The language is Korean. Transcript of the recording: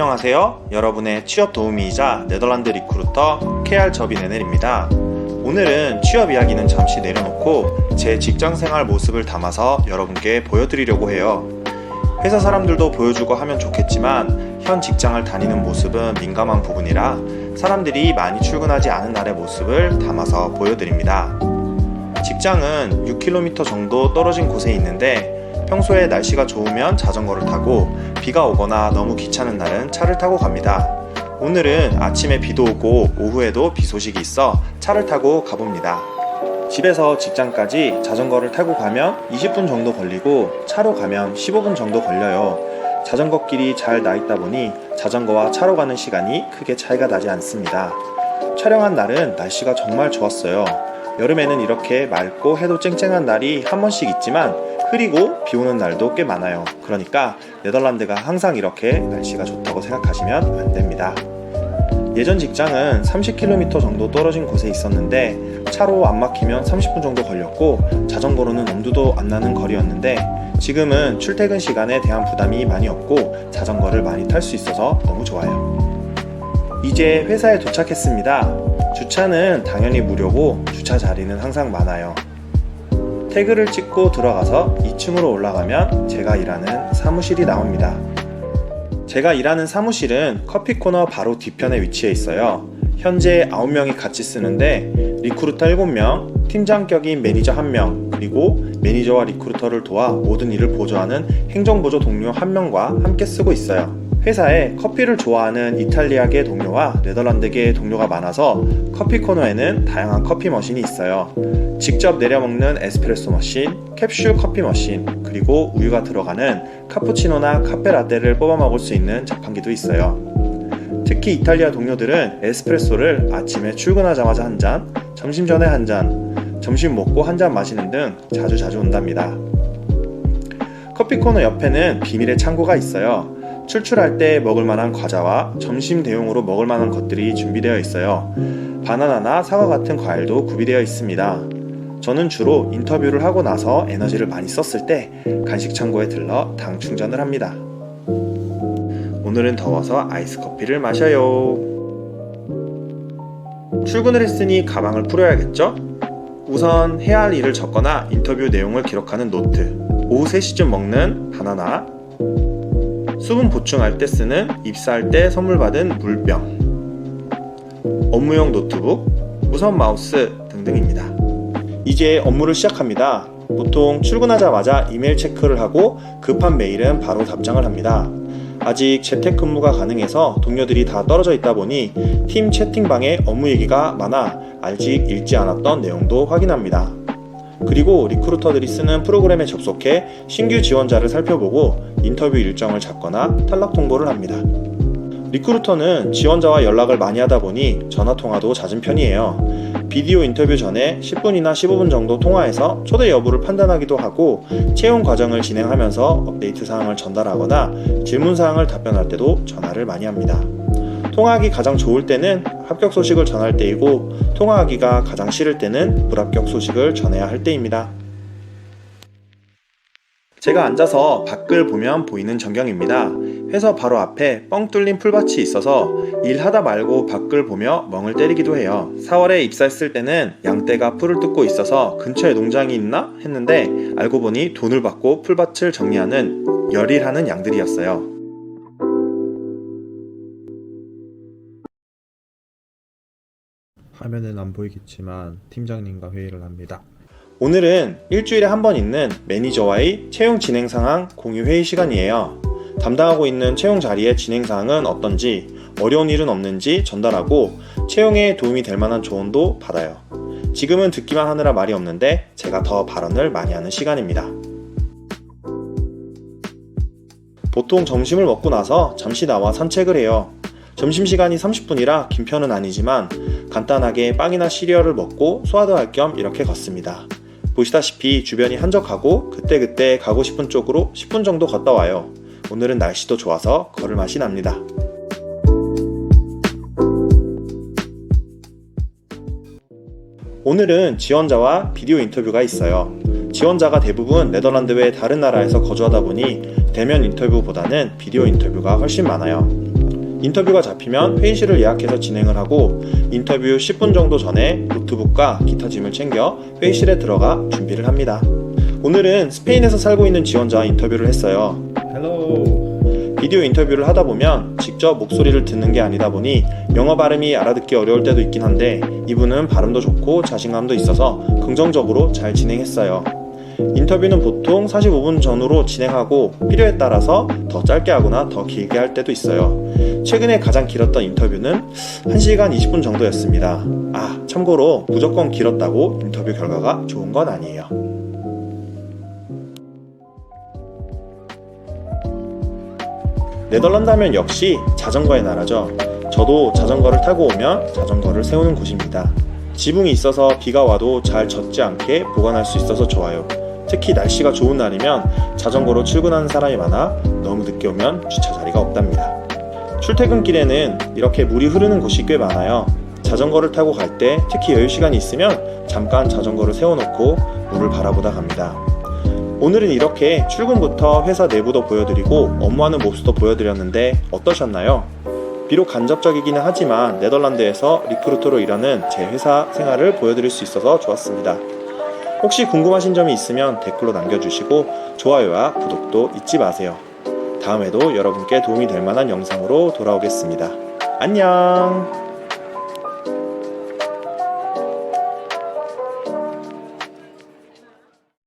안녕하세요. 여러분의 취업 도우미이자 네덜란드 리크루터 KR 접인 NL입니다. 오늘은 취업 이야기는 잠시 내려놓고 제 직장생활 모습을 담아서 여러분께 보여드리려고 해요. 회사 사람들도 보여주고 하면 좋겠지만 현 직장을 다니는 모습은 민감한 부분이라 사람들이 많이 출근하지 않은 날의 모습을 담아서 보여드립니다. 직장은 6km 정도 떨어진 곳에 있는데 평소에 날씨가 좋으면 자전거를 타고 비가 오거나 너무 귀찮은 날은 차를 타고 갑니다. 오늘은 아침에 비도 오고 오후에도 비 소식이 있어 차를 타고 가봅니다. 집에서 직장까지 자전거를 타고 가면 20분 정도 걸리고 차로 가면 15분 정도 걸려요. 자전거 길이 잘 나있다 보니 자전거와 차로 가는 시간이 크게 차이가 나지 않습니다. 촬영한 날은 날씨가 정말 좋았어요. 여름에는 이렇게 맑고 해도 쨍쨍한 날이 한 번씩 있지만 흐리고 비 오는 날도 꽤 많아요. 그러니까 네덜란드가 항상 이렇게 날씨가 좋다고 생각하시면 안 됩니다. 예전 직장은 30km 정도 떨어진 곳에 있었는데 차로 안 막히면 30분 정도 걸렸고 자전거로는 엄두도 안 나는 거리였는데 지금은 출퇴근 시간에 대한 부담이 많이 없고 자전거를 많이 탈 수 있어서 너무 좋아요. 이제 회사에 도착했습니다. 주차는 당연히 무료고 주차 자리는 항상 많아요. 태그를 찍고 들어가서 2층으로 올라가면 제가 일하는 사무실이 나옵니다. 제가 일하는 사무실은 커피코너 바로 뒤편에 위치해 있어요. 현재 9명이 같이 쓰는데 리크루터 7명, 팀장격인 매니저 1명, 그리고 매니저와 리크루터를 도와 모든 일을 보조하는 행정보조 동료 1명과 함께 쓰고 있어요. 회사에 커피를 좋아하는 이탈리아계 동료와 네덜란드계 동료가 많아서 커피 코너에는 다양한 커피 머신이 있어요. 직접 내려먹는 에스프레소 머신, 캡슐 커피 머신, 그리고 우유가 들어가는 카푸치노나 카페라떼를 뽑아 먹을 수 있는 자판기도 있어요. 특히 이탈리아 동료들은 에스프레소를 아침에 출근하자마자 한 잔, 점심 전에 한 잔, 점심 먹고 한 잔 마시는 등 자주 온답니다. 커피 코너 옆에는 비밀의 창고가 있어요. 출출할 때 먹을 만한 과자와 점심 대용으로 먹을 만한 것들이 준비되어 있어요. 바나나나 사과 같은 과일도 구비되어 있습니다. 저는 주로 인터뷰를 하고 나서 에너지를 많이 썼을 때 간식 창고에 들러 당 충전을 합니다. 오늘은 더워서 아이스 커피를 마셔요. 출근을 했으니 가방을 풀어야겠죠? 우선 해야 할 일을 적거나 인터뷰 내용을 기록하는 노트, 오후 3시쯤 먹는 바나나, 수분 보충할 때 쓰는 입사할 때 선물 받은 물병, 업무용 노트북, 무선 마우스 등등입니다. 이제 업무를 시작합니다. 보통 출근하자마자 이메일 체크를 하고 급한 메일은 바로 답장을 합니다. 아직 재택근무가 가능해서 동료들이 다 떨어져 있다 보니 팀 채팅방에 업무 얘기가 많아 아직 읽지 않았던 내용도 확인합니다. 그리고 리크루터들이 쓰는 프로그램에 접속해 신규 지원자를 살펴보고 인터뷰 일정을 잡거나 탈락 통보를 합니다. 리크루터는 지원자와 연락을 많이 하다 보니 전화통화도 잦은 편이에요. 비디오 인터뷰 전에 10분이나 15분 정도 통화해서 초대 여부를 판단하기도 하고 채용 과정을 진행하면서 업데이트 사항을 전달하거나 질문 사항을 답변할 때도 전화를 많이 합니다. 통화하기 가장 좋을 때는 합격 소식을 전할 때이고 통화하기가 가장 싫을 때는 불합격 소식을 전해야 할 때입니다. 제가 앉아서 밖을 보면 보이는 전경입니다. 회사 바로 앞에 뻥 뚫린 풀밭이 있어서 일하다 말고 밖을 보며 멍을 때리기도 해요. 4월에 입사했을 때는 양떼가 풀을 뜯고 있어서 근처에 농장이 있나 했는데 알고 보니 돈을 받고 풀밭을 정리하는 열일하는 양들이었어요. 화면은 안 보이겠지만 팀장님과 회의를 합니다. 오늘은 일주일에 한 번 있는 매니저와의 채용 진행 상황 공유 회의 시간이에요. 담당하고 있는 채용 자리의 진행 사항은 어떤지, 어려운 일은 없는지 전달하고 채용에 도움이 될 만한 조언도 받아요. 지금은 듣기만 하느라 말이 없는데 제가 더 발언을 많이 하는 시간입니다. 보통 점심을 먹고 나서 잠시 나와 산책을 해요. 점심시간이 30분이라 긴 편은 아니지만 간단하게 빵이나 시리얼을 먹고 소화도 할 겸 이렇게 걷습니다. 보시다시피 주변이 한적하고 그때그때 가고 싶은 쪽으로 10분 정도 걷다 와요. 오늘은 날씨도 좋아서 걸을 맛이 납니다. 오늘은 지원자와 비디오 인터뷰가 있어요. 지원자가 대부분 네덜란드 외 다른 나라에서 거주하다 보니 대면 인터뷰보다는 비디오 인터뷰가 훨씬 많아요. 인터뷰가 잡히면 회의실을 예약해서 진행을 하고 인터뷰 10분 정도 전에 노트북과 기타 짐을 챙겨 회의실에 들어가 준비를 합니다. 오늘은 스페인에서 살고 있는 지원자와 인터뷰를 했어요. 헬로. 비디오 인터뷰를 하다 보면 직접 목소리를 듣는 게 아니다 보니 영어 발음이 알아듣기 어려울 때도 있긴 한데 이분은 발음도 좋고 자신감도 있어서 긍정적으로 잘 진행했어요. 인터뷰는 보통 45분 전후로 진행하고 필요에 따라서 더 짧게 하거나 더 길게 할 때도 있어요. 최근에 가장 길었던 인터뷰는 1시간 20분 정도였습니다. 참고로 무조건 길었다고 인터뷰 결과가 좋은 건 아니에요. 네덜란드 하면 역시 자전거의 나라죠. 저도 자전거를 타고 오면 자전거를 세우는 곳입니다. 지붕이 있어서 비가 와도 잘 젖지 않게 보관할 수 있어서 좋아요. 특히 날씨가 좋은 날이면 자전거로 출근하는 사람이 많아 너무 늦게 오면 주차 자리가 없답니다. 출퇴근길에는 이렇게 물이 흐르는 곳이 꽤 많아요. 자전거를 타고 갈 때 특히 여유 시간이 있으면 잠깐 자전거를 세워놓고 물을 바라보다 갑니다. 오늘은 이렇게 출근부터 회사 내부도 보여드리고 업무하는 모습도 보여드렸는데 어떠셨나요? 비록 간접적이기는 하지만 네덜란드에서 리크루터로 일하는 제 회사 생활을 보여드릴 수 있어서 좋았습니다. 혹시 궁금하신 점이 있으면 댓글로 남겨주시고 좋아요와 구독도 잊지 마세요. 다음에도 여러분께 도움이 될 만한 영상으로 돌아오겠습니다. 안녕!